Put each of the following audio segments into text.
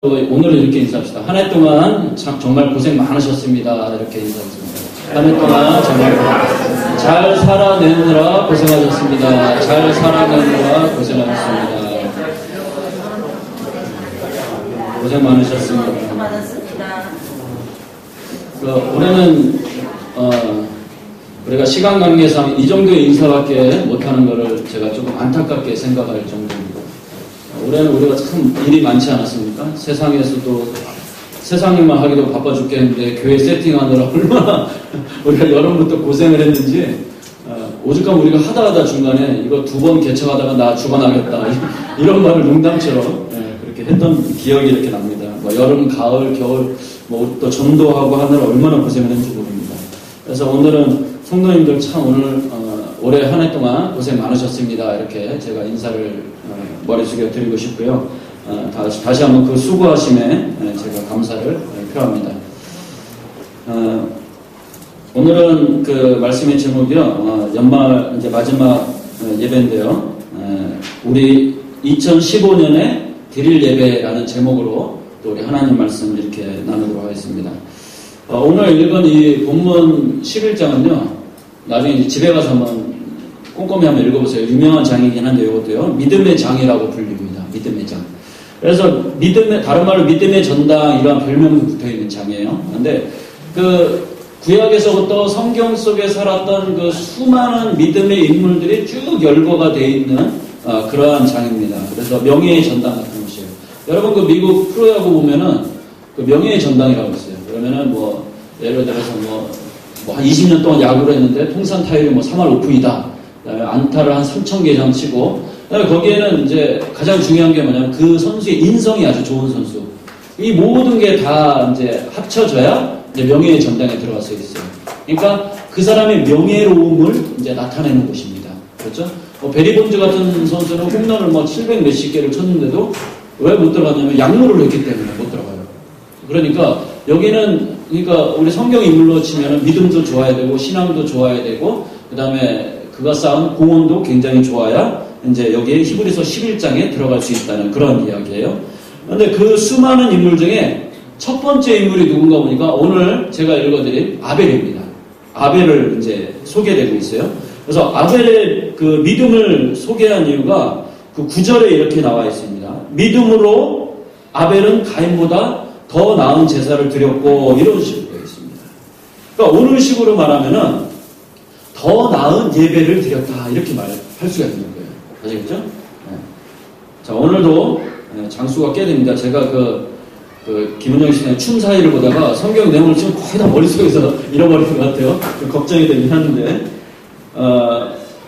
오늘은 이렇게 인사합시다. 한 해 동안 참 정말 고생 많으셨습니다. 이렇게 인사하겠습니다. 한 해 동안 정말 잘 살아내느라 고생하셨습니다. 잘 살아내느라 고생하셨습니다. 고생 많으셨습니다. 고생 많았습니다. 올해는 우리가 시간 관계상 이 정도의 인사밖에 못하는 것을 제가 조금 안타깝게 생각할 정도입니다. 올해는 우리가 참 일이 많지 않았습니까? 세상에서도 세상 일만 하기도 바빠 죽겠는데 교회 세팅하느라 얼마나 우리가 여름부터 고생을 했는지 오죽하면 우리가 하다 중간에 이거 2번 개척하다가 나 죽어나겠다 이런 말을 농담처럼 그렇게 했던 기억이 이렇게 납니다. 뭐 여름, 가을, 겨울 또 전도하고 하느라 얼마나 고생을 했는지 모릅니다. 그래서 오늘은 성도님들 참 오늘 올해 한 해 동안 고생 많으셨습니다. 이렇게 제가 인사를 머리 숙여 드리고 싶고요. 다시 한번 그 수고하심에 제가 감사를 표합니다. 오늘은 그 말씀의 제목이요. 연말 이제 마지막 예배인데요. 우리 2015년에 드릴 예배라는 제목으로 또 우리 하나님 말씀 이렇게 나누도록 하겠습니다. 오늘 읽은 이 본문 11장은요. 나중에 이제 집에 가서 한번 꼼꼼히 한번 읽어보세요. 유명한 장이긴 한데 이것도요. 믿음의 장이라고 불립니다. 믿음의 장. 그래서 다른 말로 믿음의 전당 이런 별명도 붙어있는 장이에요. 그런데 그 구약에서부터 성경 속에 살았던 그 수많은 믿음의 인물들이 쭉 열거가 되어 있는 그러한 장입니다. 그래서 명예의 전당 같은 것이에요. 여러분 그 미국 프로야구 보면은 그 명예의 전당이라고 있어요. 그러면은 뭐 예를 들어서 한 20년 동안 야구를 했는데 통산 타율이 3할 5푼이다. 그다음에 안타를 한 3,000개 이상 치고, 그다음에 거기에는 이제 가장 중요한 게 뭐냐면 그 선수의 인성이 아주 좋은 선수. 이 모든 게 다 이제 합쳐져야 이제 명예의 전당에 들어가서 있어요. 그러니까 그 사람의 명예로움을 이제 나타내는 곳입니다. 그렇죠? 베리 본즈 같은 선수는 홈런을 700 몇십 개를 쳤는데도 왜 못 들어갔냐면 약물을 했기 때문에 못 들어가요. 그러니까 여기는 우리 성경 인물로 치면은 믿음도 좋아야 되고 신앙도 좋아야 되고 그다음에 그가 쌓은 공헌도 굉장히 좋아야 이제 여기에 히브리서 11장에 들어갈 수 있다는 그런 이야기예요. 그런데 그 수많은 인물 중에 첫 번째 인물이 누군가 보니까 오늘 제가 읽어드린 아벨입니다. 아벨을 이제 소개되고 있어요. 그래서 아벨의 그 믿음을 소개한 이유가 그 9절에 이렇게 나와 있습니다. 믿음으로 아벨은 가인보다 더 나은 제사를 드렸고 이런 식으로 되어 있습니다. 그러니까 오늘 식으로 말하면은 더 나은 예배를 드렸다 이렇게 말할 수가 있는 거예요. 아시겠죠? 네. 자 오늘도 장수가 꽤 됩니다. 제가 그 김은영 씨의 춤 사이를 보다가 성경 내용을 지금 거의 다 머릿속에서 잃어버린 것 같아요. 좀 걱정이 되긴 하는데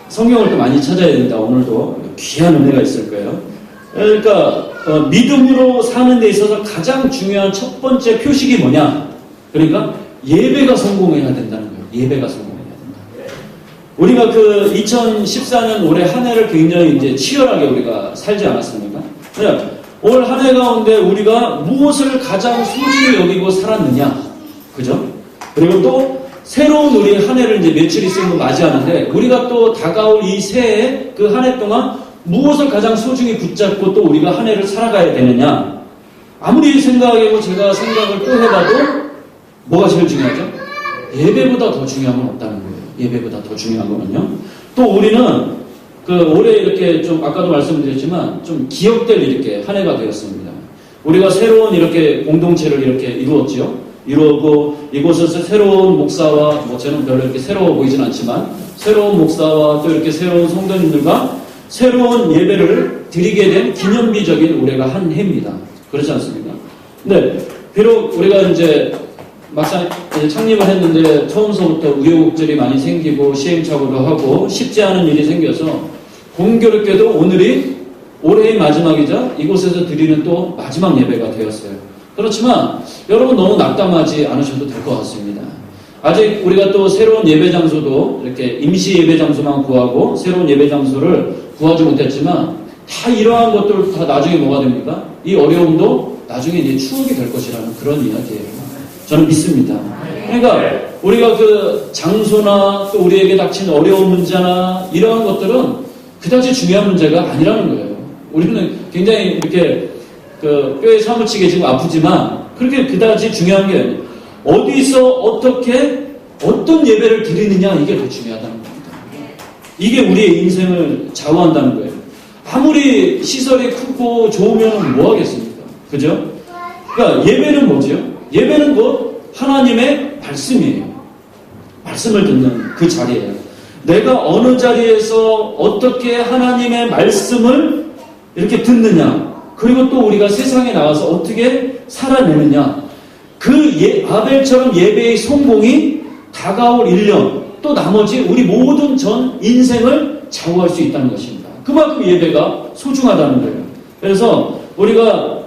성경을 또 많이 찾아야 됩니다. 오늘도 귀한 은혜가 있을 거예요. 그러니까 믿음으로 사는 데 있어서 가장 중요한 첫 번째 표식이 뭐냐? 그러니까 예배가 성공해야 된다는 거예요. 예배가 성공해야 된다. 우리가 그 2014년 올해 한 해를 굉장히 이제 치열하게 우리가 살지 않았습니까? 올 한 해 가운데 우리가 무엇을 가장 소중히 여기고 살았느냐? 그죠? 그리고 또 새로운 우리 한 해를 이제 며칠 있으면 맞이하는데 우리가 또 다가올 이 새해 그 한 해 동안 무엇을 가장 소중히 붙잡고 또 우리가 한 해를 살아가야 되느냐? 아무리 생각하고 제가 생각을 또 해봐도 뭐가 제일 중요하죠? 예배보다 더 중요한 건 없다는 거예요. 예배보다 더 중요한 거는요. 또 우리는 올해 이렇게 좀 아까도 말씀드렸지만 좀 기억될 이렇게 한 해가 되었습니다. 우리가 새로운 이렇게 공동체를 이렇게 이루고 이곳에서 새로운 목사와 저는 별로 이렇게 새로워 보이진 않지만 새로운 목사와 또 이렇게 새로운 성도님들과 새로운 예배를 드리게 된 기념비적인 올해가 한 해입니다. 그렇지 않습니까? 근데 비록 우리가 이제 막상 창립을 했는데 처음서부터 우여곡절이 많이 생기고 시행착오도 하고 쉽지 않은 일이 생겨서 공교롭게도 오늘이 올해의 마지막이자 이곳에서 드리는 또 마지막 예배가 되었어요. 그렇지만 여러분 너무 낙담하지 않으셔도 될 것 같습니다. 아직 우리가 또 새로운 예배 장소도 이렇게 임시 예배 장소만 구하고 새로운 예배 장소를 구하지 못했지만 다 이러한 것들 다 나중에 뭐가 됩니까? 이 어려움도 나중에 이제 추억이 될 것이라는 그런 이야기예요. 저는 믿습니다. 그러니까 우리가 그 장소나 또 우리에게 닥친 어려운 문제나 이러한 것들은 그다지 중요한 문제가 아니라는 거예요. 우리는 굉장히 이렇게 그 뼈에 사무치게 지금 아프지만 그렇게 그다지 중요한 게 아니에요. 어디서 어떻게 어떤 예배를 드리느냐 이게 더 중요하다는 겁니다. 이게 우리의 인생을 좌우한다는 거예요. 아무리 시설이 크고 좋으면 뭐 하겠습니까? 그죠? 그러니까 예배는 뭐죠? 예배는 뭐 하나님의 말씀이에요. 말씀을 듣는 그 자리예요. 내가 어느 자리에서 어떻게 하나님의 말씀을 이렇게 듣느냐, 그리고 또 우리가 세상에 나와서 어떻게 살아내느냐, 그 아벨처럼 예배의 성공이 다가올 1년, 또 나머지 우리 모든 전 인생을 좌우할 수 있다는 것입니다. 그만큼 예배가 소중하다는 거예요. 그래서 우리가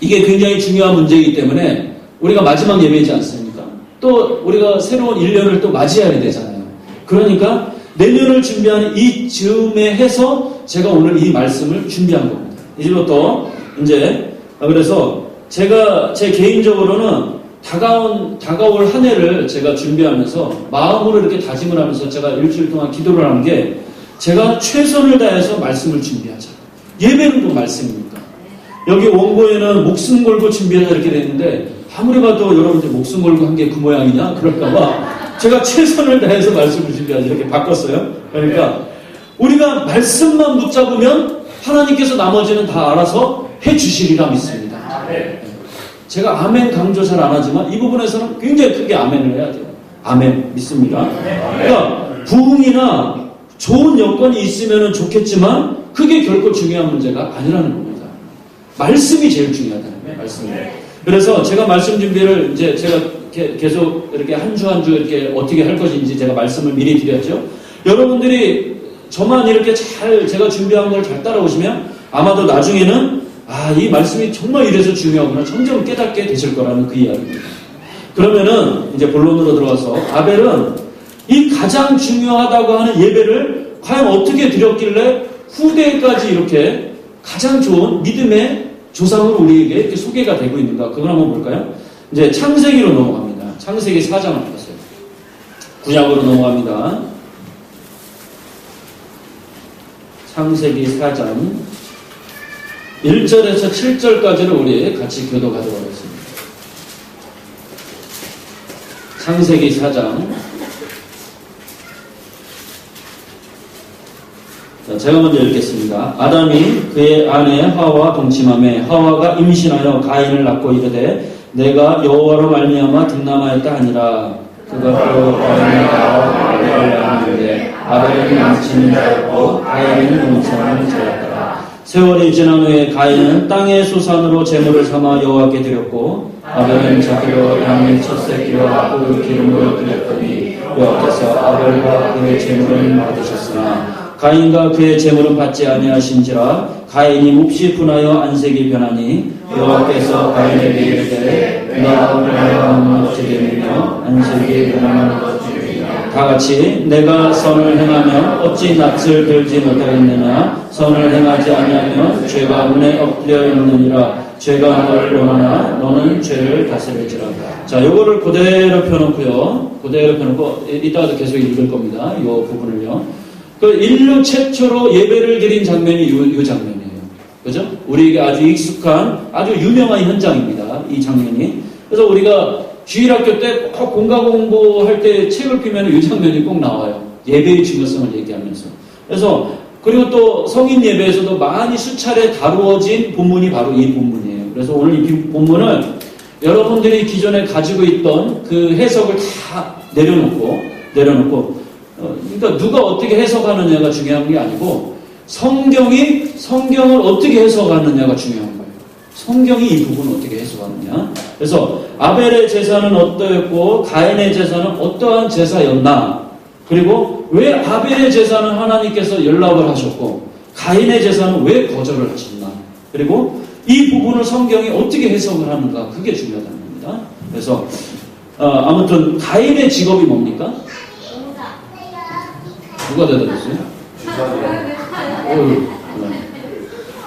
이게 굉장히 중요한 문제이기 때문에 우리가 마지막 예배이지 않습니까? 또 우리가 새로운 1년을 또 맞이해야 되잖아요. 그러니까 내년을 준비하는 이 즈음에 해서 제가 오늘 이 말씀을 준비한 겁니다. 이제부터 이제 그래서 제가 제 개인적으로는 다가올 한 해를 제가 준비하면서 마음으로 이렇게 다짐을 하면서 제가 일주일 동안 기도를 하는 게 제가 최선을 다해서 말씀을 준비하자. 예배는 또 말씀입니까? 여기 원고에는 목숨 걸고 준비하자 이렇게 돼 있는데 아무리 봐도 여러분들 목숨 걸고 한 게 그 모양이냐 그럴까봐 제가 최선을 다해서 말씀을 준비하자 이렇게 바꿨어요. 그러니까 우리가 말씀만 붙잡으면 하나님께서 나머지는 다 알아서 해주시리라 믿습니다. 제가 아멘 강조 잘 안 하지만 이 부분에서는 굉장히 크게 아멘을 해야 돼요. 아멘 믿습니다. 그러니까 부흥이나 좋은 여건이 있으면 좋겠지만 그게 결코 중요한 문제가 아니라는 겁니다. 말씀이 제일 중요하다는 거예요. 말씀이. 그래서 제가 말씀 준비를 이제 제가 계속 이렇게 한 주 한 주 이렇게 어떻게 할 것인지 제가 말씀을 미리 드렸죠. 여러분들이 저만 이렇게 잘 제가 준비한 걸 잘 따라오시면 아마도 나중에는 이 말씀이 정말 이래서 중요하구나 점점 깨닫게 되실 거라는 그 이야기입니다. 그러면은 이제 본론으로 들어가서 아벨은 이 가장 중요하다고 하는 예배를 과연 어떻게 드렸길래 후대까지 이렇게 가장 좋은 믿음의 조상으로 우리에게 이렇게 소개가 되고 있는가? 그걸 한번 볼까요? 이제 창세기로 넘어갑니다. 창세기 4장을 보세요. 구약으로 넘어갑니다. 창세기 4장 1절에서 7절까지를 우리 같이 교독하도록 하겠습니다. 창세기 4장. 자, 제가 먼저 읽겠습니다. 아담이 그의 아내 하와와 동침하매 하와가 임신하여 가인을 낳고 이르되 내가 여호와로 말미암아 득남하였다 하니라. 그가 또 가인을 낳아 아벨을 낳았는데 아벨은 남친인 자였고 가인은 동침하는 자였더라. 세월이 지난 후에 가인은 땅의 소산으로 제물을 삼아 여호와께 드렸고 아벨은 자기로 양의 첫 새끼와 그 기름으로 드렸더니 여호와께서 아벨과 그의 제물을 받으셨으나 가인과 그의 제물은 받지 아니하신지라. 가인이 몹시 분하여 안색이 변하니 여호와께서 가인에게 이르되 내가 분하여 어찌 되며 안색이 변하는 것이냐. 다같이 내가 선을 행하면 어찌 낯을 들지 못하겠느냐. 선을 행하지 아니하면 죄가 문에 엎드려 있느니라. 죄가 너를 범하나 너는 죄를 다스릴지라. 자, 요거를 그대로 펴놓고요. 그대로 펴놓고 이따가도 계속 읽을 겁니다. 요 부분을요. 그 인류 최초로 예배를 드린 장면이 이 장면이에요. 그죠? 우리에게 아주 익숙한, 아주 유명한 현장입니다. 이 장면이. 그래서 우리가 주일학교 때 꼭 공과 공부할 때 책을 펴면 이 장면이 꼭 나와요. 예배의 중요성을 얘기하면서. 그래서, 그리고 또 성인 예배에서도 많이 수차례 다루어진 본문이 바로 이 본문이에요. 그래서 오늘 이 본문을 여러분들이 기존에 가지고 있던 그 해석을 다 내려놓고, 그러니까 누가 어떻게 해석하느냐가 중요한 게 아니고 성경을 어떻게 해석하느냐가 중요한 거예요. 성경이 이 부분을 어떻게 해석하느냐. 그래서 아벨의 제사는 어떠했고 가인의 제사는 어떠한 제사였나. 그리고 왜 아벨의 제사는 하나님께서 연락을 하셨고 가인의 제사는 왜 거절을 하셨나. 그리고 이 부분을 성경이 어떻게 해석을 하는가. 그게 중요하다는 겁니다. 그래서 아무튼 가인의 직업이 뭡니까? 누가 대답했어요?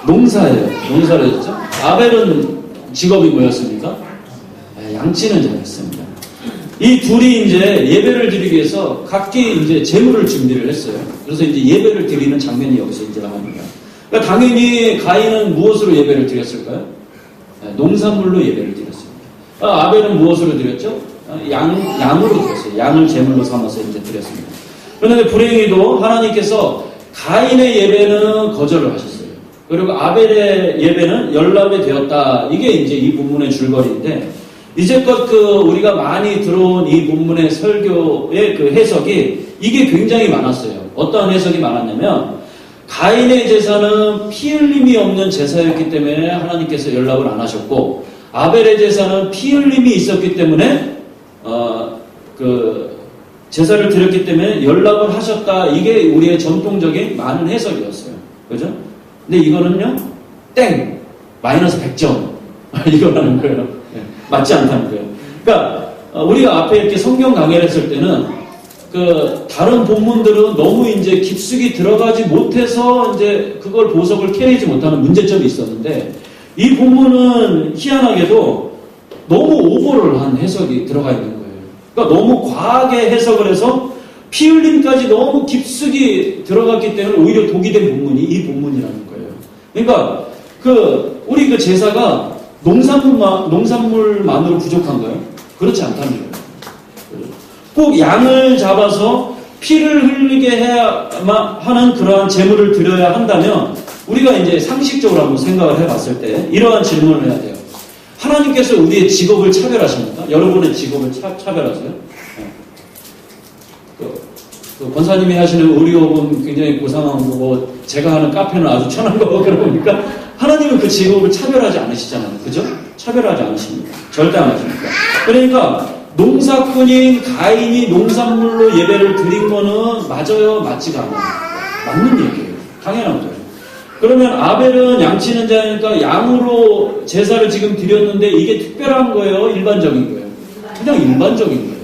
농사예요. 농사를 했죠. 아벨은 직업이 뭐였습니까? 양치는 자였습니다. 이 둘이 이제 예배를 드리기 위해서 각기 이제 제물을 준비를 했어요. 그래서 이제 예배를 드리는 장면이 여기서 이제 나옵니다. 그러니까 당연히 가인은 무엇으로 예배를 드렸을까요? 농산물로 예배를 드렸습니다. 아벨은 무엇으로 드렸죠? 양으로 드렸어요. 양을 제물로 삼아서 이제 드렸습니다. 그런데 불행히도 하나님께서 가인의 예배는 거절을 하셨어요. 그리고 아벨의 예배는 열람이 되었다. 이게 이제 이 본문의 줄거리인데, 이제껏 우리가 많이 들어온 이 본문의 설교의 그 해석이 이게 굉장히 많았어요. 어떠한 해석이 많았냐면, 가인의 제사는 피 흘림이 없는 제사였기 때문에 하나님께서 연락을 안 하셨고, 아벨의 제사는 피 흘림이 있었기 때문에 제사를 드렸기 때문에 연락을 하셨다. 이게 우리의 전통적인 많은 해석이었어요. 그죠? 근데 이거는요, 땡! 마이너스 100점. 이거라는 거예요. 맞지 않다는 거예요. 그러니까 우리가 앞에 이렇게 성경 강의를 했을 때는 다른 본문들은 너무 이제 깊숙이 들어가지 못해서 이제 그걸 보석을 캐내지 못하는 문제점이 있었는데, 이 본문은 희한하게도 너무 오버를 한 해석이 들어가 있는 거예요. 그러니까 너무 과하게 해석을 해서 피 흘림까지 너무 깊숙이 들어갔기 때문에 오히려 독이 된 본문이 이 본문이라는 거예요. 그러니까 우리 제사가 농산물만으로 부족한가요? 그렇지 않다는 거예요. 꼭 양을 잡아서 피를 흘리게 해야만 하는 그러한 제물을 드려야 한다면, 우리가 이제 상식적으로 한번 생각을 해봤을 때 이러한 질문을 해야 돼요. 하나님께서 우리의 직업을 차별하십니까? 여러분의 직업을 차별하세요? 권사님이 하시는 의료업은 굉장히 고상한 거고, 제가 하는 카페는 아주 천한 거고, 그러니까 하나님은 그 직업을 차별하지 않으시잖아요. 그죠? 차별하지 않으십니다. 절대 안 하십니다. 그러니까 농사꾼인 가인이 농산물로 예배를 드린 거는 맞아요? 맞지가 않아요? 맞는 얘기예요. 당연한 거예요. 그러면 아벨은 양치는 자니까 양으로 제사를 지금 드렸는데 이게 특별한 거예요? 일반적인 거예요? 그냥 일반적인 거예요.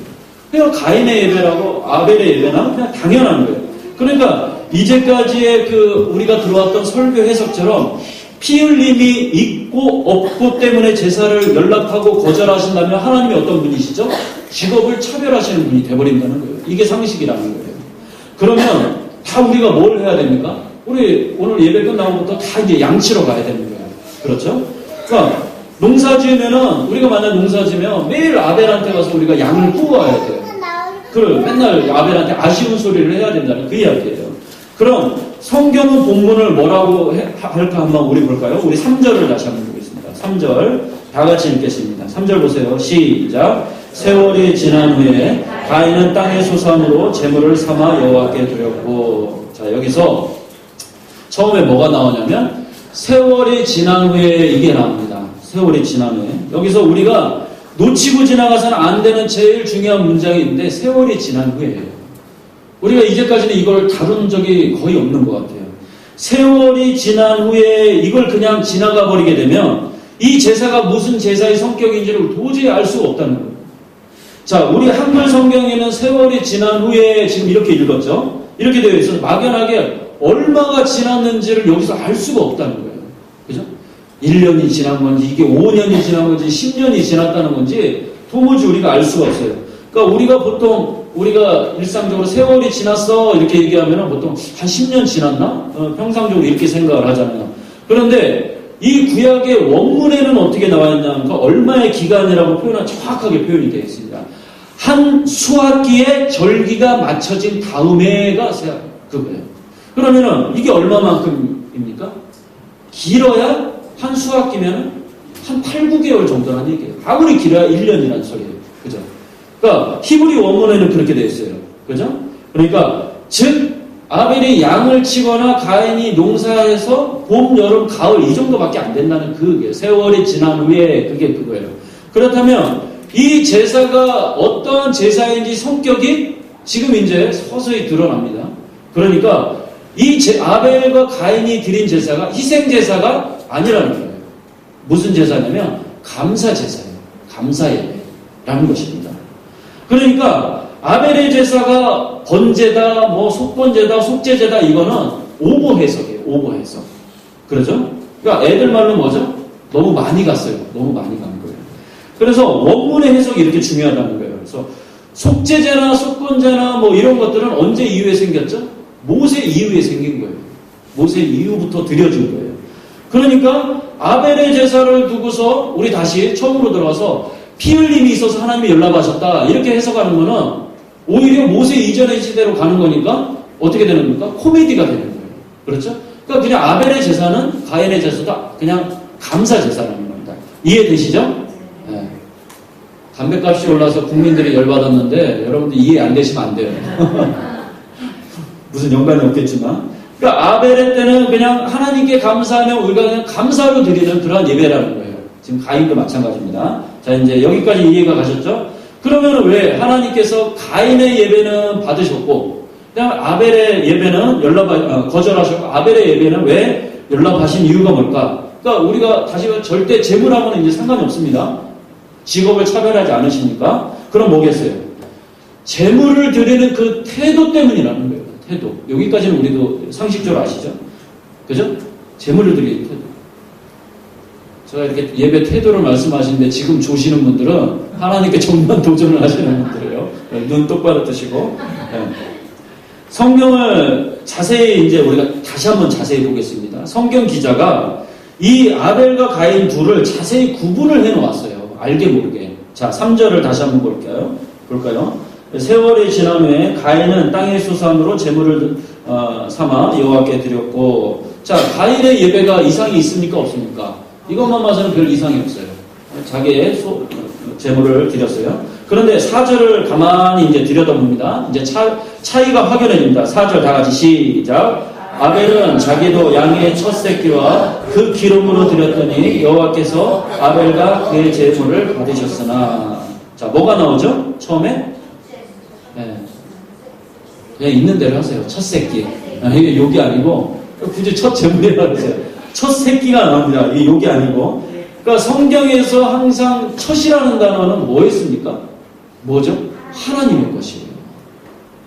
그냥 가인의 예배라고 아벨의 예배나 그냥 당연한 거예요. 그러니까 이제까지의 우리가 들어왔던 설교 해석처럼 피 흘림이 있고 없고 때문에 제사를 연락하고 거절하신다면 하나님이 어떤 분이시죠? 직업을 차별하시는 분이 돼버린다는 거예요. 이게 상식이라는 거예요. 그러면 다 우리가 뭘 해야 됩니까? 우리 오늘 예배 끝나고부터 다 이제 양치러 가야 되는 거예요. 그렇죠? 그러니까 농사 지으면은, 우리가 만약 농사 지으면 매일 아벨한테 가서 우리가 양을 구워야 돼요. 맨날 아벨한테 아쉬운 소리를 해야 된다는 그 이야기예요. 그럼 성경은 본문을 뭐라고 할까 한번 우리 볼까요? 우리 3절을 다시 한번 보겠습니다. 3절 다 같이 읽겠습니다. 3절 보세요. 시작. 세월이 지난 후에 가인은 땅의 소산으로 제물을 삼아 여호와께 드렸고. 자, 여기서 처음에 뭐가 나오냐면 세월이 지난 후에 이게 나옵니다. 세월이 지난 후에. 여기서 우리가 놓치고 지나가서는 안 되는 제일 중요한 문장이 있는데, 세월이 지난 후에예요. 우리가 이제까지는 이걸 다룬 적이 거의 없는 것 같아요. 세월이 지난 후에 이걸 그냥 지나가 버리게 되면 이 제사가 무슨 제사의 성격인지를 도저히 알 수가 없다는 거예요. 자, 우리 한글 성경에는 세월이 지난 후에 지금 이렇게 읽었죠? 이렇게 되어 있어서 막연하게 얼마가 지났는지를 여기서 알 수가 없다는 거예요. 그죠? 1년이 지난 건지, 이게 5년이 지난 건지, 10년이 지났다는 건지 도무지 우리가 알 수가 없어요. 그러니까 우리가 일상적으로 세월이 지났어 이렇게 얘기하면 보통 한 10년 지났나? 평상적으로 이렇게 생각을 하잖아요. 그런데 이 구약의 원문에는 어떻게 나와 있냐면 얼마의 기간이라고 정확하게 표현이 되어 있습니다. 한 수학기에 절기가 맞춰진 다음에가 그거예요. 그러면은 이게 얼마만큼입니까? 길어야 한 수학기면 한 8, 9개월 정도라는 얘기예요. 아무리 길어야 1년이라는 소리예요. 그죠? 그러니까 히브리 원문에는 그렇게 되어 있어요. 그죠? 그러니까 즉 아벨이 양을 치거나 가인이 농사해서 봄, 여름, 가을 이 정도밖에 안 된다는 그게 세월이 지난 후에 그거예요. 그렇다면 이 제사가 어떠한 제사인지 성격이 지금 이제 서서히 드러납니다. 그러니까 이 아벨과 가인이 드린 제사가 희생 제사가 아니라는 거예요. 무슨 제사냐면 감사 제사예요. 감사 예배라는 것입니다. 그러니까 아벨의 제사가 번제다, 속번제다, 속죄제다 이거는 오버 해석이에요. 오버 해석. 그러죠? 그러니까 애들 말로 뭐죠? 너무 많이 갔어요. 너무 많이 간 거예요. 그래서 원문의 해석이 이렇게 중요하다는 거예요. 그래서 속죄제나 속번제나 이런 것들은 언제 이후에 생겼죠? 모세 이후에 생긴 거예요. 모세 이후부터 드려진 거예요. 그러니까 아벨의 제사를 두고서 우리 다시 처음으로 들어가서 피 흘림이 있어서 하나님이 연락하셨다 이렇게 해석하는 거는 오히려 모세 이전의 시대로 가는 거니까 어떻게 되는 겁니까? 코미디가 되는 거예요. 그렇죠? 그러니까 그냥 아벨의 제사는 가인의 제사다 그냥 감사 제사라는 겁니다. 이해되시죠? 네. 담배값이 올라서 국민들이 열받았는데 여러분들 이해 안 되시면 안 돼요. 무슨 연관이 없겠지만 그러니까 아벨의 때는 그냥 하나님께 감사하며 우리가 그냥 감사로 드리는 그러한 예배라는 거예요. 지금 가인도 마찬가지입니다. 자 이제 여기까지 이해가 가셨죠? 그러면 왜 하나님께서 가인의 예배는 받으셨고 그냥 아벨의 예배는 거절하셨고 아벨의 예배는 왜 연락하신 이유가 뭘까? 그러니까 우리가 다시 절대 재물하고는 이제 상관이 없습니다. 직업을 차별하지 않으시니까 그럼 뭐겠어요? 재물을 드리는 그 태도 때문이라는 거예요. 태도. 여기까지는 우리도 상식적으로 아시죠? 그죠? 재물을 드리는 태도. 제가 이렇게 예배 태도를 말씀하시는데 지금 조시는 분들은 하나님께 정면 도전을 하시는 분들이에요. 눈 똑바로 뜨시고. 네. 성경을 자세히 이제 우리가 다시 한번 자세히 보겠습니다. 성경 기자가 이 아벨과 가인 둘을 자세히 구분을 해 놓았어요. 알게 모르게. 자, 3절을 다시 한번 볼까요? 세월이 지난 후에 가인은 땅의 수산으로 제물을 삼아 여호와께 드렸고, 자, 가인의 예배가 이상이 있습니까? 없습니까? 이것만 봐서는 별 이상이 없어요. 자기의 제물을 드렸어요. 그런데 4절을 가만히 이제 들여다봅니다. 이제 차이가 확연해집니다. 4절 다 같이 시작. 아벨은 자기도 양의 첫 새끼와 그 기름으로 드렸더니 여호와께서 아벨과 그의 제물을 받으셨으나. 자, 뭐가 나오죠? 처음에? 네. 그냥 있는 대로 하세요. 첫 새끼. 이게 욕이 아니고 굳이 첫 제물이라고 하세요. 첫 새끼가 나옵니다. 이게 욕이 아니고. 그러니까 성경에서 항상 첫이라는 단어는 뭐였습니까? 뭐죠? 하나님의 것이에요.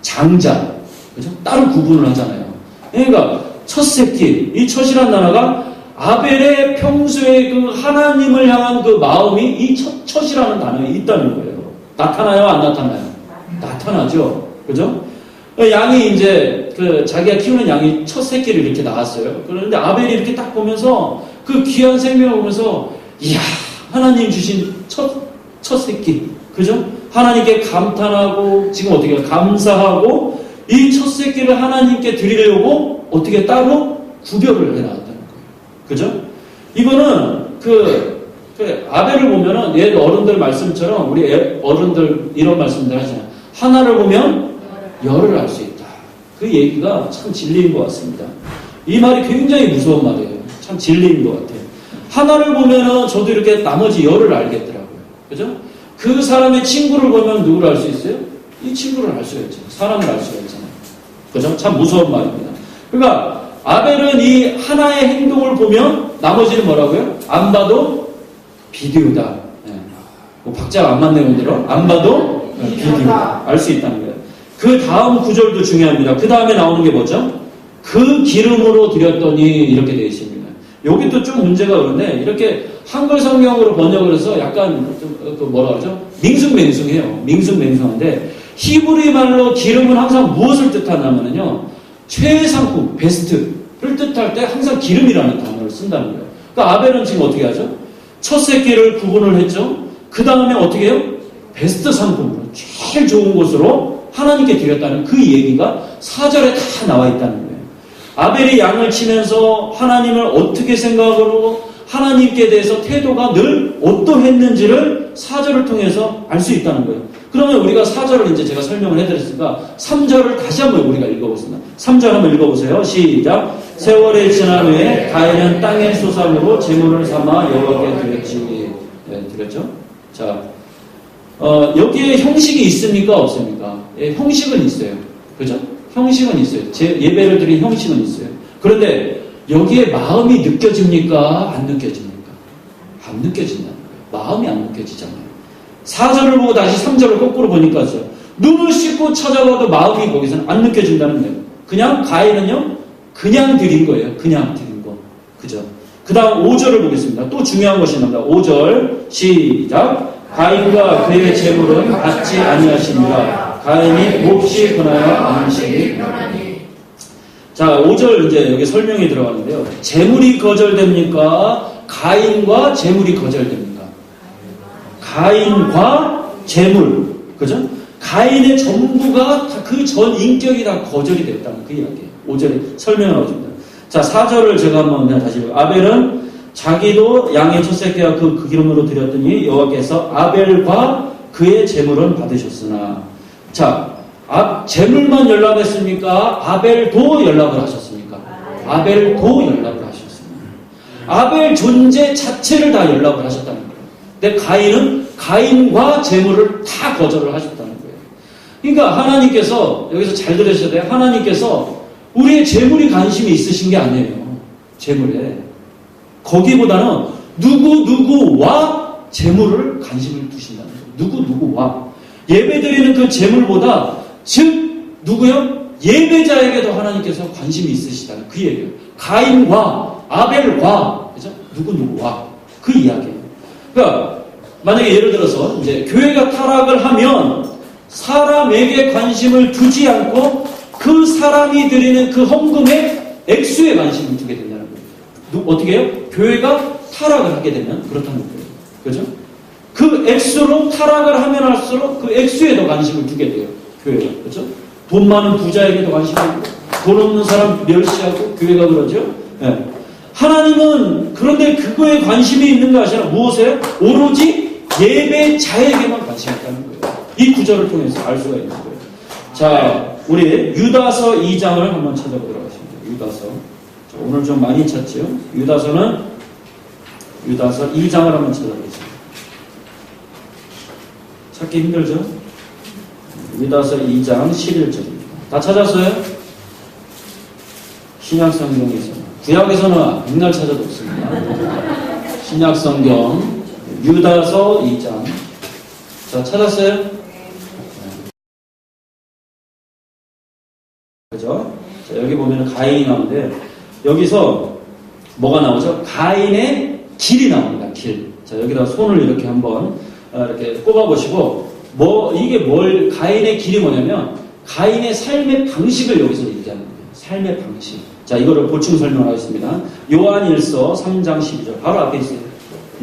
장자. 그죠? 따로 구분을 하잖아요. 그러니까 첫 새끼, 이 첫이라는 단어가 아벨의 평소에 그 하나님을 향한 그 마음이 이 첫이라는 단어에 있다는 거예요. 나타나요? 안 나타나요? 나타나죠. 그죠? 양이 이제 자기가 키우는 양이 첫 새끼를 이렇게 낳았어요. 그런데 아벨이 이렇게 딱 보면서 그 귀한 생명을 보면서 이야, 하나님 주신 첫 새끼. 그죠? 하나님께 감탄하고 지금 어떻게 해요? 감사하고 이 첫 새끼를 하나님께 드리려고 어떻게 따로 구별을 해놨다는 거예요. 그죠? 이거는 아벨을 보면은 옛 어른들 말씀처럼 우리 어른들 이런 말씀들 하잖아요. 하나를 보면 열을 알 수 있다. 그 얘기가 참 진리인 것 같습니다. 이 말이 굉장히 무서운 말이에요. 참 진리인 것 같아요. 하나를 보면은 저도 이렇게 나머지 열을 알겠더라고요. 그죠? 그 사람의 친구를 보면 누구를 알 수 있어요? 이 친구를 알 수가 있죠. 사람을 알 수가 있잖아요. 그죠? 참 무서운 말입니다. 그러니까 아벨은 이 하나의 행동을 보면 나머지는 뭐라고요? 안 봐도 비디오다. 네. 뭐 박자가 안 맞네요, 오늘은. 안 봐도 비디오다. 알 수 있다는 거예요. 그 다음 구절도 중요합니다. 그 다음에 나오는 게 뭐죠? 그 기름으로 드렸더니 이렇게 되어 있습니다. 여기도 좀 문제가 그런데 이렇게 한글 성경으로 번역을 해서 약간 좀 뭐라 그러죠? 밍숭맹숭해요. 밍숭맹숭한데 히브리 말로 기름은 항상 무엇을 뜻하냐면요. 최상품, 베스트를 뜻할 때 항상 기름이라는 단어를 쓴다는 거예요. 그러니까 아벨은 지금 어떻게 하죠? 첫 새끼를 구분을 했죠. 그 다음에 어떻게 해요? 베스트 상품으로 제일 좋은 곳으로 하나님께 드렸다는 그 얘기가 4절에 다 나와 있다는 거예요. 아벨이 양을 치면서 하나님을 어떻게 생각하고 하나님께 대해서 태도가 늘 어떠했는지를 4절을 통해서 알 수 있다는 거예요. 그러면 우리가 4절을 이제 제가 설명을 해드렸으니까 3절을 다시 한번 우리가 읽어보겠습니다. 3절 한번 읽어보세요. 시작. 세월이 지난 후에 가인은 땅의 소산으로 제물을 삼아 여호와께 드렸지. 네, 드렸죠. 자, 여기에 형식이 있습니까? 없습니까? 예, 형식은 있어요. 그죠? 형식은 있어요. 예배를 드린 형식은 있어요. 그런데 여기에 마음이 느껴집니까? 안 느껴집니까? 안 느껴진다는 거예요. 마음이 안 느껴지잖아요. 4절을 보고 다시 3절을 거꾸로 보니까죠. 눈을 씻고 찾아봐도 마음이 거기서는 안 느껴진다는 거예요. 그냥 가인은요, 그냥 드린 거예요. 그냥 드린 거. 그죠? 그 다음 5절을 보겠습니다. 또 중요한 것이 나옵니다. 5절, 시작. 가인과 그의 제물은 받지 아니하시니라. 가인이 몹시 분하여 안으시니. 자, 5절 이제 여기 설명이 들어가는데요. 재물이 거절됩니까? 가인과 재물이 거절됩니까? 가인과 재물. 그죠? 가인의 전부가 그 전 인격이 다 거절이 됐다는 그 이야기예요. 5절에 설명을 하십니다. 자, 4절을 제가 한번 다시 읽어요. 아벨은 자기도 양의 첫 새끼와 그 기름으로 드렸더니 여호와께서 아벨과 그의 재물은 받으셨으나. 자, 재물만 연락했습니까? 아벨도 연락을 하셨습니까? 아벨도 연락을 하셨습니다. 아벨 존재 자체를 다 연락을 하셨다는 거예요. 근데 가인은 가인과 재물을 다 거절을 하셨다는 거예요. 그러니까 하나님께서, 여기서 잘 들으셔야 돼요. 하나님께서 우리의 재물이 관심이 있으신 게 아니에요. 재물에. 거기보다는 누구와 재물을 관심을 두신다는 거예요. 누구와. 예배드리는 그 재물보다, 즉 누구요? 예배자에게도 하나님께서 관심이 있으시다는 그 얘기예요. 가인과 아벨과, 그죠? 누구와 그 이야기예요. 그러니까 만약에 예를 들어서 이제 교회가 타락을 하면 사람에게 관심을 두지 않고 그 사람이 드리는 그 헌금의 액수에 관심을 두게 된다는 거예요. 어떻게 해요? 교회가 타락을 하게 되면 그렇다는 거예요. 그죠? 그 액수로 타락을 하면 할수록 그 액수에도 관심을 두게 돼요. 교회가. 그죠? 돈 많은 부자에게도 관심을 두고 돈 없는 사람 멸시하고 교회가 그러죠. 네. 하나님은 그런데 그거에 관심이 있는 거 아시나? 무엇에? 오로지 예배자에게만 관심이 있다는 거예요. 이 구절을 통해서 알 수가 있는 거예요. 자, 우리 유다서 2장을 한번 찾아보도록 하겠습니다. 유다서. 자, 오늘 좀 많이 찾죠? 유다서 2장을 한번 찾아보겠습니다. 찾기 힘들죠? 유다서 2장 11절입니다. 다 찾았어요? 신약성경에서. 구약에서는 백날 찾아도 없습니다. 신약성경 유다서 2장. 자, 찾았어요? 그죠? 자, 여기 보면 가인이 나오는데 여기서 뭐가 나오죠? 가인의 길이 나옵니다. 길. 자, 여기다 손을 이렇게 한번 이렇게 꼽아보시고 이게 가인의 길이 뭐냐면 가인의 삶의 방식을 여기서 얘기하는 거예요. 삶의 방식. 자, 이거를 보충 설명하겠습니다. 요한일서 3장 12절. 바로 앞에 있어요.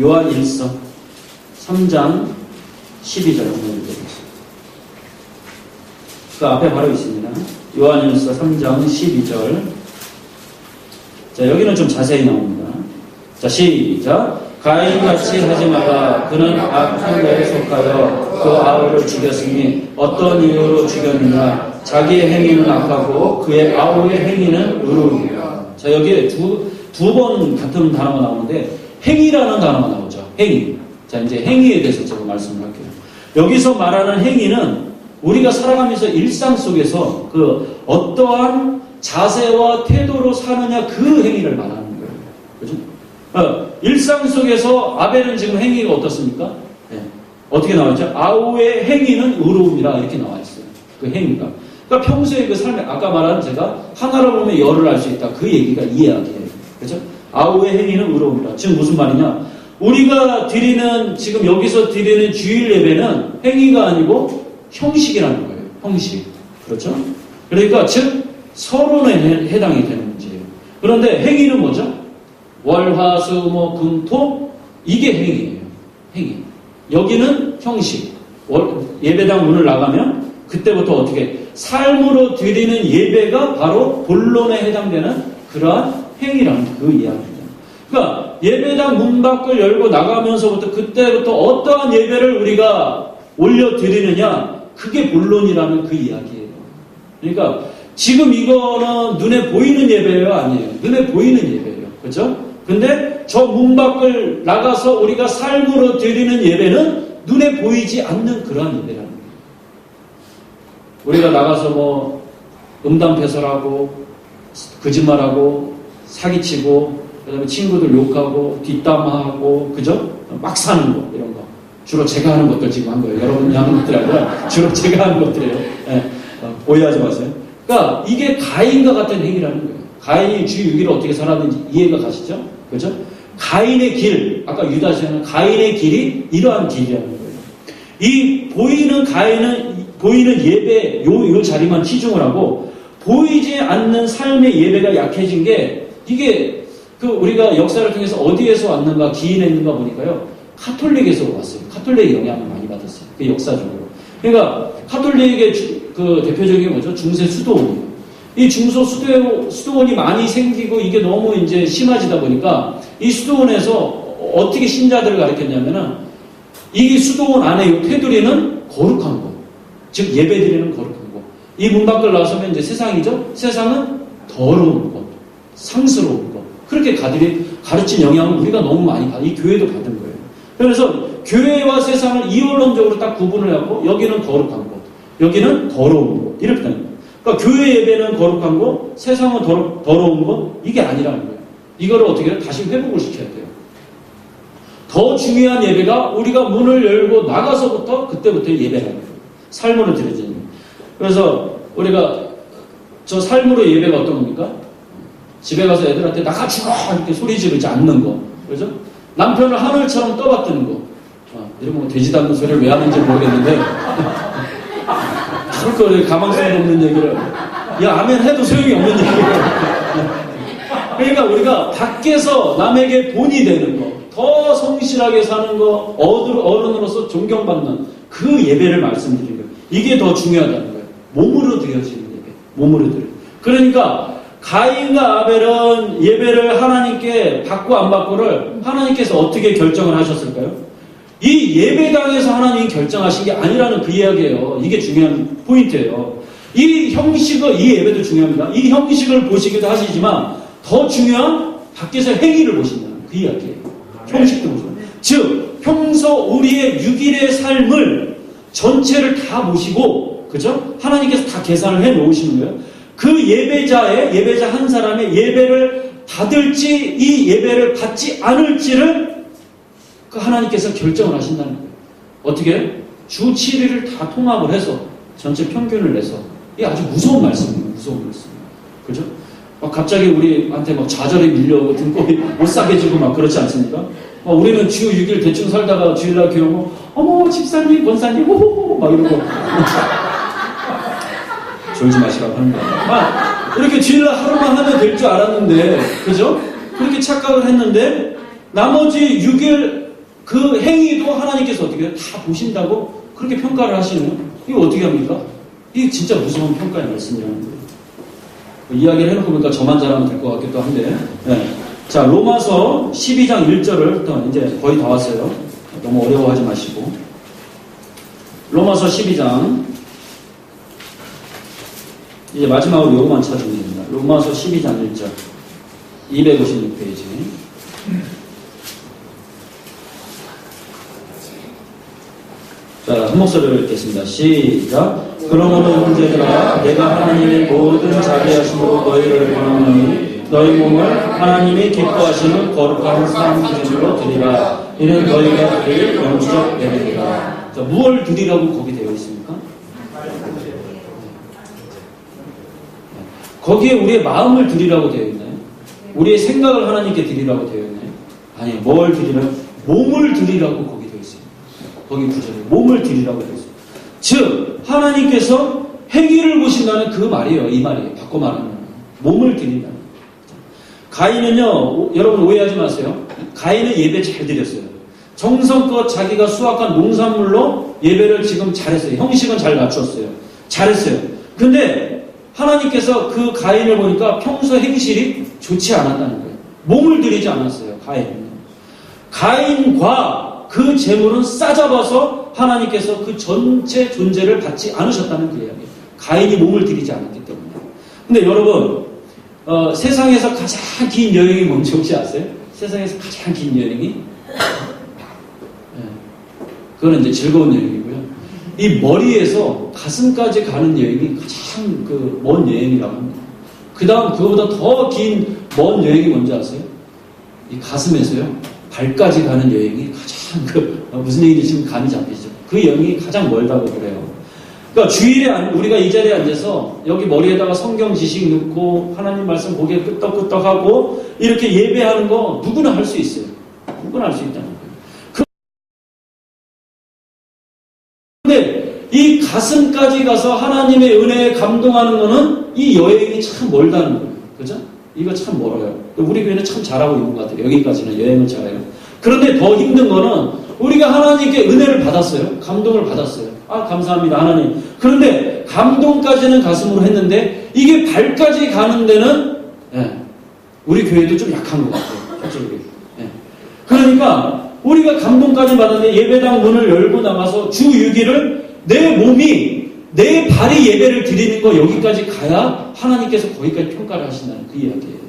요한일서 3장 12절 한번 읽어보겠습니다. 그 앞에 바로 있습니다. 요한일서 3장 12절. 자, 여기는 좀 자세히 나옵니다. 자, 시작. 가인같이 하지 마라. 그는 악한 자에 속하여 그 아우를 죽였으니 어떤 이유로 죽였느냐. 자기의 행위는 악하고 그의 아우의 행위는 의로우니라. 자, 여기에 두 번 같은 단어가 나오는데 행위라는 단어가 나오죠. 행위. 자, 이제 행위에 대해서 제가 말씀을 할게요. 여기서 말하는 행위는 우리가 살아가면서 일상 속에서 그 어떠한 자세와 태도로 사느냐 그 행위를 말하는 거예요. 그죠? 일상 속에서 아벨은 지금 행위가 어떻습니까? 네. 어떻게 나와있죠? 아우의 행위는 의로움이라 이렇게 나와있어요. 그 행위가. 그러니까 평소에 그 삶에 아까 말한 제가 하나를 보면 열을 알 수 있다. 그 얘기가 이 이야기예요. 그죠? 아우의 행위는 의로움이라. 지금 무슨 말이냐? 우리가 지금 여기서 드리는 주일 예배는 행위가 아니고 형식이라는 거예요. 형식. 그렇죠? 그러니까 즉 서론에 해당이 되는 문제예요. 그런데 행위는 뭐죠? 월, 화, 수, 목, 금, 토 이게 행위예요. 행위. 여기는 형식. 예배당 문을 나가면 그때부터 어떻게 삶으로 드리는 예배가 바로 본론에 해당되는 그러한 행위라는 그 이야기입니다. 그러니까 예배당 문 밖을 열고 나가면서부터 그때부터 어떠한 예배를 우리가 올려드리느냐 그게 본론이라는 그 이야기예요. 그러니까 지금 이거는 눈에 보이는 예배예요? 아니에요. 눈에 보이는 예배예요. 그렇죠? 근데 저 문 밖을 나가서 우리가 삶으로 드리는 예배는 눈에 보이지 않는 그러한 예배라는 거예요. 우리가 나가서 음담패설하고 거짓말하고 사기치고 그다음에 친구들 욕하고 뒷담화하고 그죠? 막 사는 거 이런 거 주로 제가 하는 것들 지금 한 거예요. 여러분이 하는 것들이 아니라 주로 제가 하는 것들이에요. 네. 오해하지 마세요. 그러니까 이게 가인과 같은 행위라는 거예요. 가인이 주 6일을 어떻게 살았는지 이해가 가시죠? 그죠? 가인의 길, 아까 유다서는 가인의 길이 이러한 길이라는 거예요. 이 보이는 예배 요 자리만 치중을 하고 보이지 않는 삶의 예배가 약해진 게 이게 그 우리가 역사를 통해서 어디에서 왔는가 기인했는가 보니까요. 카톨릭에서 왔어요. 카톨릭의 영향을 많이 받았어요. 그 역사적으로. 그러니까 카톨릭의 그 대표적인 게 뭐죠? 중세 수도원. 이 수도원이 많이 생기고 이게 너무 이제 심해지다 보니까 이 수도원에서 어떻게 신자들을 가르쳤냐면은 이 수도원 안에 이 테두리는 거룩한 것. 즉 예배드리는 거룩한 것. 이 문 밖을 나서면 이제 세상이죠. 세상은 더러운 것, 상스러운 것. 그렇게 가르친 영향을 우리가 너무 많이 이 교회도 받은 거예요. 그래서 교회와 세상을 이원론적으로 딱 구분을 하고 여기는 거룩한 것, 여기는 더러운 것 이렇게 되는 거예요. 그러니까 교회 예배는 거룩한 것, 세상은 더러운 것 이게 아니라는 거예요. 이거를 어떻게 해요? 다시 회복을 시켜야 돼요. 더 중요한 예배가 우리가 문을 열고 나가서부터 그때부터 예배라는 거예요. 삶으로 드려지는 거예요. 그래서 우리가 저 삶으로 예배가 어떤 겁니까? 집에 가서 애들한테 나가주라 이렇게 소리 지르지 않는 거, 그렇죠? 남편을 하늘처럼 떠받드는 거. 이런 뭐 되지도 않는 소리를 왜 하는지 모르겠는데 그렇게 가망성 없는 얘기를 아멘 해도 소용이 없는 얘기를 그러니까 우리가 밖에서 남에게 본이 되는 거, 더 성실하게 사는 거, 어른으로서 존경받는 그 예배를 말씀드린 거예요. 이게 더 중요하다는 거예요. 몸으로 드려지는 예배. 몸으로 드려. 그러니까 가인과 아벨은 예배를 하나님께 받고 안 받고를 하나님께서 어떻게 결정을 하셨을까요? 이 예배당에서 하나님이 결정하신 게 아니라는 그 이야기예요. 이게 중요한 포인트예요. 이 형식을, 이 예배도 중요합니다. 이 형식을 보시기도 하시지만 더 중요한 밖에서 행위를 보신다는 그 이야기예요. 형식도 보시면. 즉 평소 우리의 6일의 삶을 전체를 다 보시고, 그죠? 하나님께서 다 계산을 해 놓으시는 거예요. 그 예배자 한 사람의 예배를 받을지 이 예배를 받지 않을지를 그 하나님께서 결정을 하신다는 거예요. 어떻게? 주 7일을 다 통합을 해서 전체 평균을 내서. 이게 아주 무서운 말씀이에요. 무서운 말씀. 그죠? 막 갑자기 우리한테 막 좌절이 밀려오고 등골이 못 싸게지고 막 그렇지 않습니까? 우리는 주 6일 대충 살다가 주일날 교회 오면 어머 집사님 권사님 호호호 막 이러고 졸지 마시라고 하는 거예요. 이렇게 주일날 하루만 하면 될 줄 알았는데, 그죠? 그렇게 착각을 했는데 나머지 6일 그 행위도 하나님께서 어떻게 해요? 다 보신다고 그렇게 평가를 하시는, 이거 어떻게 합니까? 이게 진짜 무서운 평가의 말씀이라는 거예요. 이야기를 해놓고 보니까 저만 잘하면 될 것 같기도 한데, 네. 자, 로마서 12장 1절을 이제 거의 다 왔어요. 너무 어려워하지 마시고. 로마서 12장, 이제 마지막으로 요거만 찾으면 됩니다. 로마서 12장 1절. 256페이지. 자, 한 목소리로 읽겠습니다. 시작. 그러므로 형제들아, 내가 하나님의 모든 자비하심으로 너희를 권하노니 너희 몸을 하나님이 기뻐하시는 거룩한 삶 기준으로 드리라. 이는 너희가 드릴 영적 예배니라. 자, 무엇을 드리라고 거기 되어 있습니까? 거기에 우리의 마음을 드리라고 되어 있나요? 우리의 생각을 하나님께 드리라고 되어 있나요? 아니요. 뭘 드리라고? 몸을 드리라고 거기 되어 있어요. 거기 구절에 몸을 드리라고 되어 있어요. 즉 하나님께서 행위를 보신다는 그 말이에요. 이 말이에요. 바꿔 말하면 몸을 드린다. 가인은요, 여러분 오해하지 마세요. 가인은 예배 잘 드렸어요. 정성껏 자기가 수확한 농산물로 예배를 지금 잘했어요. 형식은 잘 갖추었어요. 잘했어요. 근데 하나님께서 그 가인을 보니까 평소 행실이 좋지 않았다는 거예요. 몸을 들이지 않았어요. 가인은. 가인과 그 재물은 싸잡아서 하나님께서 그 전체 존재를 받지 않으셨다는 그 이야기예요. 가인이 몸을 들이지 않았기 때문에. 근데 여러분, 세상에서 가장 긴 여행이 뭔지 혹시 아세요? 세상에서 가장 긴 여행이? 네. 그거는 이제 즐거운 여행이고요. 이 머리에서 가슴까지 가는 여행이 가장 그 먼 여행이라고 합니다. 그 다음 그거보다 더 긴 먼 여행이 뭔지 아세요? 이 가슴에서요, 발까지 가는 여행이 가장 무슨 얘기인지 지금 감이 잡히죠. 그 여행이 가장 멀다고 그래요. 그러니까 주일에 우리가 이 자리에 앉아서 여기 머리에다가 성경 지식 넣고 하나님 말씀 고개 끄떡끄떡하고 이렇게 예배하는 거 누구나 할 수 있어요. 누구나 할 수 있다는 거예요. 그런데 이 가슴까지 가서 하나님의 은혜에 감동하는 거는 이 여행이 참 멀다는 거예요. 그죠? 이거 참 멀어요. 우리 교회는 참 잘하고 있는 것 같아요. 여기까지는 여행을 잘해요. 그런데 더 힘든 거는 우리가 하나님께 은혜를 받았어요. 감동을 받았어요. 아, 감사합니다, 하나님. 그런데 감동까지는 가슴으로 했는데 이게 발까지 가는 데는 우리 교회도 좀 약한 것 같아요. 솔직히. 그러니까 우리가 감동까지 받았는데 예배당 문을 열고 나가서 주 6일을 내 몸이 내 발이 예배를 드리는 거 여기까지 가야 하나님께서 거기까지 평가를 하신다는 그 이야기예요.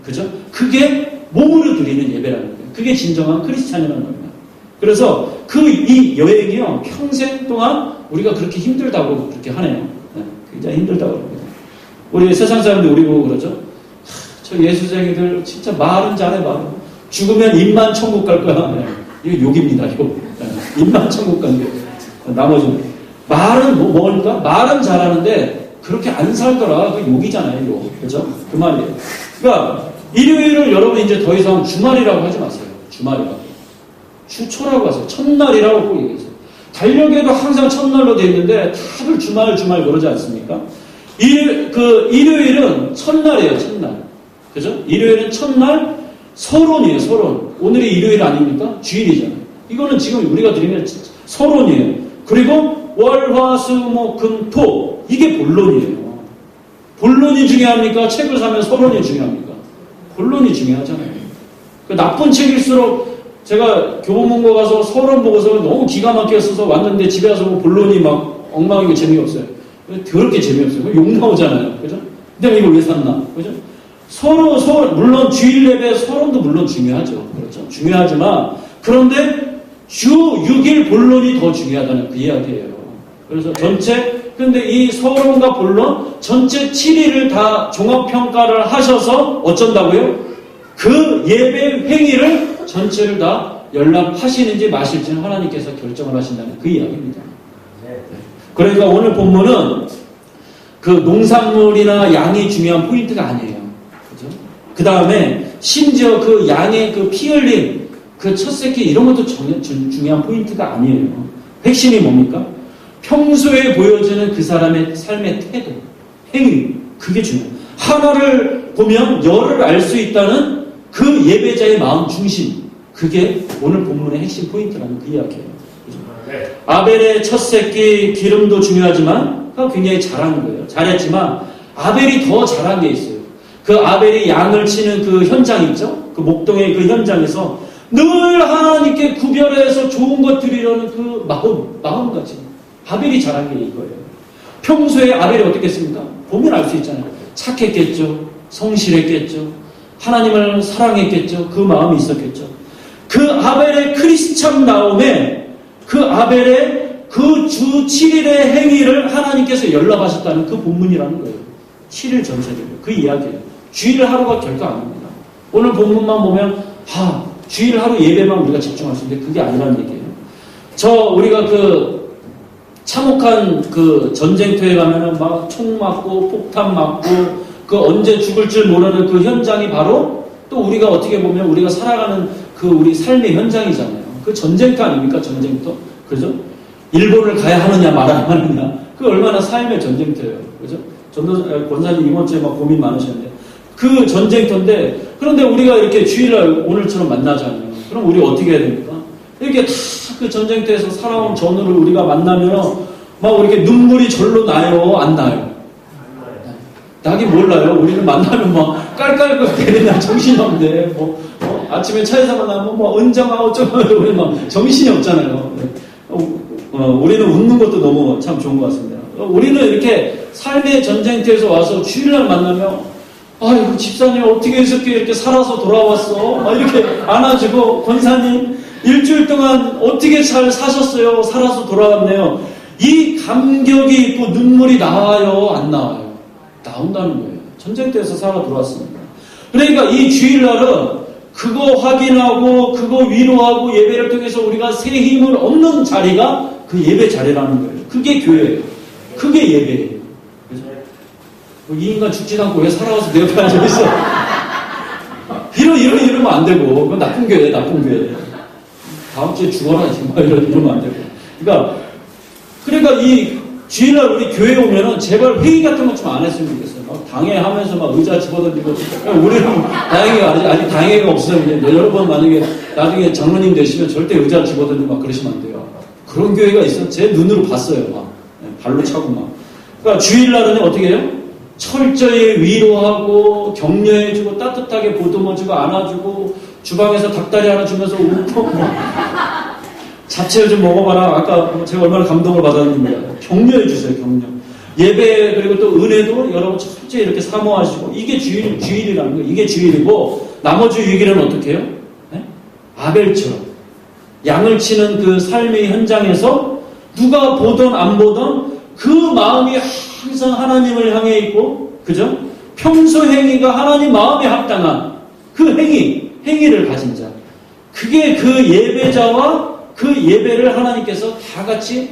그죠? 그게 몸으로 드리는 예배라는 거예요. 그게 진정한 크리스찬이라는 거예요. 그래서 이 여행이요 평생 동안 우리가 그렇게 힘들다고 그렇게 하네요. 굉장히 힘들다고 합니다. 우리 세상 사람들 우리 보고 그러죠. 저 예수쟁이들 진짜 말은 잘해 말은. 죽으면 입만 천국 갈 거야. 이거 욕입니다. 이거 입만 천국 간대. 나머지는 말은 뭐니까 말은 잘하는데 그렇게 안 살더라. 그 욕이잖아요. 욕. 그죠? 그 말이에요. 그러니까 일요일을 여러분 이제 더 이상 주말이라고 하지 마세요. 주말이라고. 주초라고 하세요. 첫날이라고 꼭 얘기했어요. 달력에도 항상 첫날로 되어 있는데 다들 주말 그러지 않습니까? 일요일은 첫날이에요. 첫날. 그죠? 일요일은 첫날 서론이에요. 서론. 오늘이 일요일 아닙니까? 주일이잖아요. 이거는 지금 우리가 드리는 서론이에요. 그리고 월, 화, 수, 목, 금, 토. 이게 본론이에요. 본론이 중요합니까? 책을 사면 서론이 중요합니까? 본론이 중요하잖아요. 그 나쁜 책일수록 제가 교보문고 가서 서론 보고서 너무 기가 막히게 써서 왔는데 집에 와서 본론이 막 엉망이고 재미없어요. 더럽게 재미없어요. 욕 나오잖아요. 그죠? 내가 이걸 왜 샀나? 그죠? 서로, 물론 주일 예배 서론도 물론 중요하죠. 그렇죠? 중요하지만, 그런데 주 6일 본론이 더 중요하다는 그 이야기예요. 그래서 근데 이 서론과 본론, 전체 7일을 다 종합평가를 하셔서 어쩐다고요? 그 예배 행위를 전체를 다 연락하시는지 마실지는 하나님께서 결정을 하신다는 그 이야기입니다. 그러니까 오늘 본문은 그 농산물이나 양이 중요한 포인트가 아니에요. 그죠? 그 다음에 심지어 그 양의 그 피 흘린 그 첫 새끼 이런 것도 중요한 포인트가 아니에요. 핵심이 뭡니까? 평소에 보여주는 그 사람의 삶의 태도, 행위, 그게 중요해요. 하나를 보면 열을 알 수 있다는 그 예배자의 마음 중심, 그게 오늘 본문의 핵심 포인트라는 그 이야기예요. 네. 아벨의 첫 새끼 기름도 중요하지만 굉장히 잘하는 거예요. 잘했지만 아벨이 더 잘한 게 있어요. 그 아벨이 양을 치는 그 현장 있죠? 그 목동의 그 현장에서 늘 하나님께 구별해서 좋은 것 드리려는 그 마음가짐. 아벨이 잘한 게 이거예요. 평소에 아벨이 어떻게 했습니까? 보면 알 수 있잖아요. 착했겠죠. 성실했겠죠. 하나님을 사랑했겠죠. 그 마음이 있었겠죠. 그 아벨의 크리스찬다움에 그 아벨의 그 주 7일의 행위를 하나님께서 연락하셨다는 그 본문이라는 거예요. 7일 전체를. 그 이야기예요. 주일 하루가 결코 아닙니다. 오늘 본문만 보면 주일 하루 예배만 우리가 집중할 수 있는데 그게 아니라는 얘기예요. 우리가 그 참혹한 그 전쟁터에 가면은 막 총 맞고 폭탄 맞고 그 언제 죽을 줄 모르는 그 현장이 바로 또 우리가 어떻게 보면 우리가 살아가는 그 우리 삶의 현장이잖아요. 그 전쟁터 아닙니까? 전쟁터. 그죠? 일본을 가야 하느냐 말아야 하느냐. 그 얼마나 삶의 전쟁터예요. 그죠? 권사님 이번 주에 막 고민 많으셨는데 그 전쟁터인데 그런데 우리가 이렇게 주일날 오늘처럼 만나잖아요. 그럼 우리 어떻게 해야 됩니까? 이렇게 다 그 전쟁터에서 살아온 전우를 우리가 만나면 막 이렇게 눈물이 절로 나요? 안 나요? 나긴 몰라요. 우리는 만나면 막 깔깔거리는 정신이 없는데 아침에 차에서 만나면 은정아 어쩌고 우리는 막 정신이 없잖아요. 우리는 웃는 것도 너무 참 좋은 것 같습니다. 우리는 이렇게 삶의 전쟁터에서 와서 주일날 만나면 아이고 집사님 어떻게 이렇게 살아서 돌아왔어? 막 이렇게 안아주고 권사님 일주일 동안 어떻게 잘 사셨어요? 살아서 돌아왔네요. 이 감격이 있고 눈물이 나와요? 안 나와요? 나온다는 거예요. 전쟁터에서 살아 돌아왔습니다. 그러니까 이 주일날은 그거 확인하고 그거 위로하고 예배를 통해서 우리가 새 힘을 얻는 자리가 그 예배 자리라는 거예요. 그게 교회예요. 그게 예배예요. 그래서 이 인간 죽지도 않고 왜 살아와서 내 옆에 앉아있어? 이러면 안 되고 그건 나쁜 교회예요. 나쁜 교회. 다음 주에 죽어라 정말 이러면 안 되고. 그러니까 이 주일날 우리 교회 오면은 제발 회의 같은 것 좀 안 했으면 좋겠어요. 막 당회하면서 막 의자 집어던지고. 우리는 다행히가 아직 다행히가 없어요. 여러분 만약에 나중에 장로님 되시면 절대 의자 집어던지고 막 그러시면 안 돼요. 그런 교회가 있어. 제 눈으로 봤어요. 막 발로 차고 막. 그러니까 주일날은 어떻게 해요? 철저히 위로하고 격려해주고 따뜻하게 보듬어주고 안아주고 주방에서 닭다리 하나 주면서 웃고 잡채를 좀 먹어봐라. 아까 제가 얼마나 감동을 받았는데 격려해주세요. 격려. 예배 그리고 또 은혜도 여러분 철저히 이렇게 사모하시고 이게 주일이라는 거예요. 이게 주일이고 나머지 6일은 어떻게 해요? 네? 아벨처럼 양을 치는 그 삶의 현장에서 누가 보던 안 보던 그 마음이 항상 하나님을 향해 있고, 그죠? 평소 행위가 하나님 마음에 합당한 그 행위를 가진 자. 그게 그 예배자와 그 예배를 하나님께서 다 같이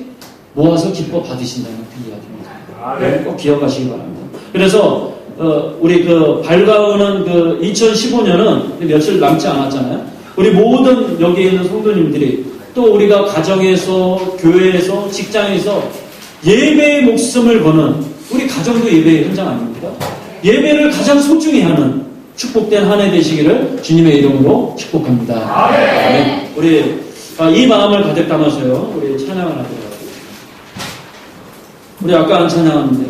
모아서 기뻐 받으신다는 그 이야기입니다. 네, 꼭 기억하시기 바랍니다. 그래서, 우리 그 밝아오는 그 2015년은 며칠 남지 않았잖아요. 우리 모든 여기에 있는 성도님들이 또 우리가 가정에서, 교회에서, 직장에서 예배의 목숨을 거는 우리 가정도 예배의 현장 아닙니까? 예배를 가장 소중히 하는 축복된 한 해 되시기를 주님의 이름으로 축복합니다. 네. 우리 이 마음을 가득 담아서요. 우리 찬양을 하도록 하겠습니다. 우리 아까 안 찬양하는데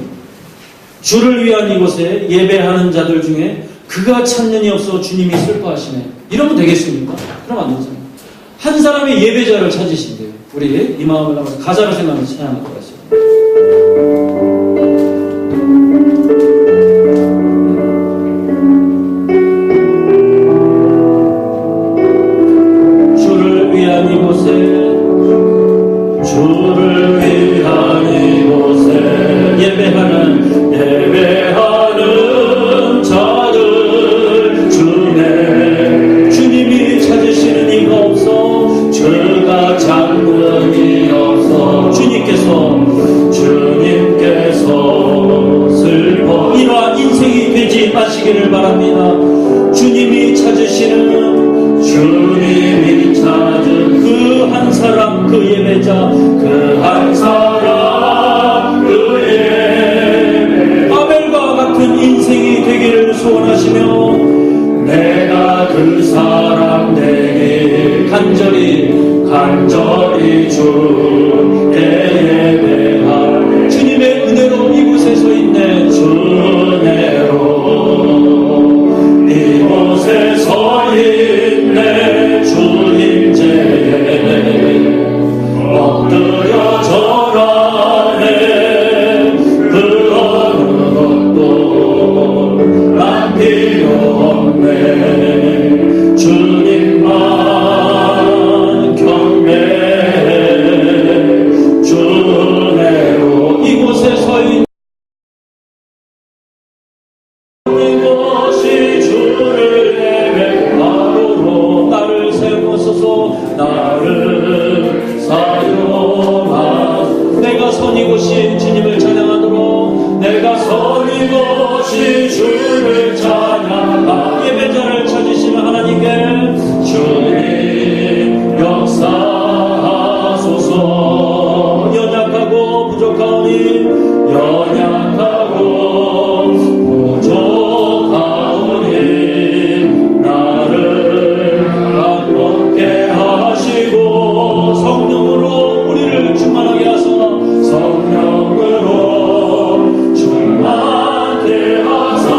주를 위한 이곳에 예배하는 자들 중에 그가 찾는 이 없어 주님이 슬퍼하시네. 이러면 되겠습니까? 그럼 안 되잖아요. 한 사람의 예배자를 찾으신대요. 우리 이 마음을 담아서 가사를 생각하면서 찬양하도록 하겠습니다. 주를 위한 이곳에 예배하는 자들 중에 주님이 찾으시는 이가 없어 죄가 찾는 이 없어 주님께서 슬퍼 이러한 인생이 되지 마시기를 바랍니다. 주님이 찾은 그 한 사람 그 예배자 그 한 사람 그 예배 아벨과 같은 인생이 되기를 소원하시며 내가 그 사람 되길 간절히 주께 예배할 주님의 은혜로 이곳에 서 있네. 은혜로 이곳에 서 있네. 주님께 엎드려 절하네. 그 어느 것도 난 필요 없네. 주님만 경배해. 주내로 이곳에 서 있는 이것이 주를 예배하도록 나를 세우소서. 나를 사용하 내가 선 이곳이 주님을 찬양하도록 내가 선 이곳이 주를 찬양하 예배자를 찾으시는 하나님께 주님 역사하소서. 연약하고 부족하오니 나를 안롭게 하시고 성령으로 우리를 충만하게 하사 성령으로 충만케 하사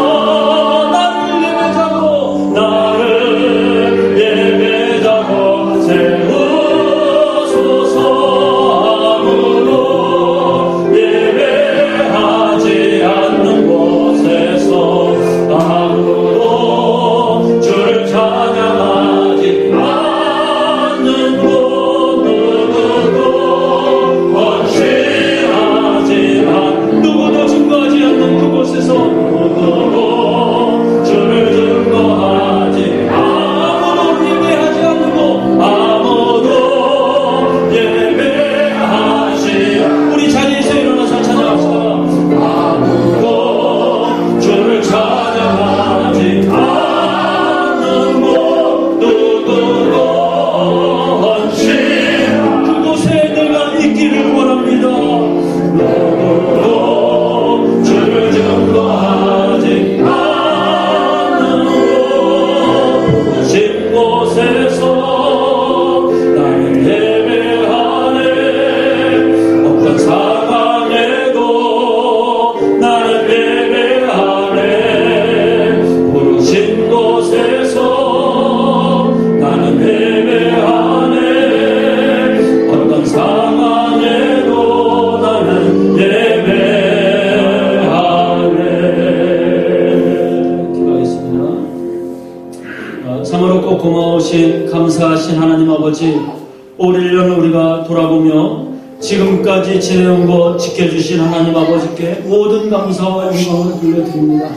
하나님 아버지, 올 1년 우리가 돌아보며 지금까지 지내온 것 지켜주신 하나님 아버지께 모든 감사와 영광을 돌려드립니다.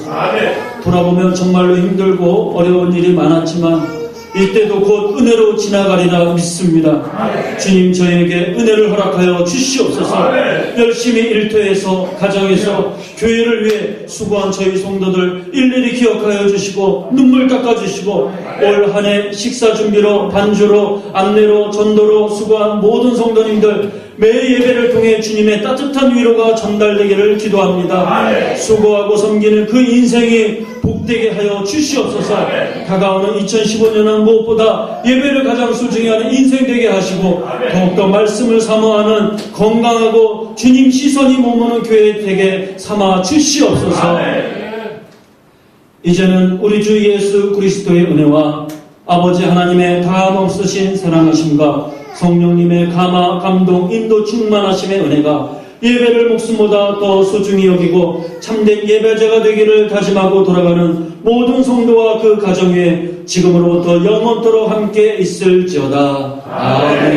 돌아보면 정말로 힘들고 어려운 일이 많았지만 이때도 곧 은혜로 지나가리라 믿습니다. 주님, 저희에게 은혜를 허락하여 주시옵소서. 열심히 일터에서, 가정에서, 교회를 위해 수고한 저희 성도들 일일이 기억하여 주시고 눈물 닦아주시고, 올 한 해 식사 준비로, 반주로, 안내로, 전도로 수고한 모든 성도님들 매 예배를 통해 주님의 따뜻한 위로가 전달되기를 기도합니다. 수고하고 섬기는 그 인생이 복되게 하여 주시옵소서. 다가오는 2015년은 무엇보다 예배를 가장 소중히 하는 인생 되게 하시고, 더욱더 말씀을 사모하는 건강하고 주님 시선이 머무는 교회 되게 삼아 주시옵소서. 이제는 우리 주 예수 그리스도의 은혜와 아버지 하나님의 다함없으신 사랑하심과 성령님의 감화, 감동, 인도 충만하심의 은혜가 예배를 목숨보다 더 소중히 여기고 참된 예배자가 되기를 다짐하고 돌아가는 모든 성도와 그 가정 위에 지금으로부터 영원토록 함께 있을지어다. 아멘.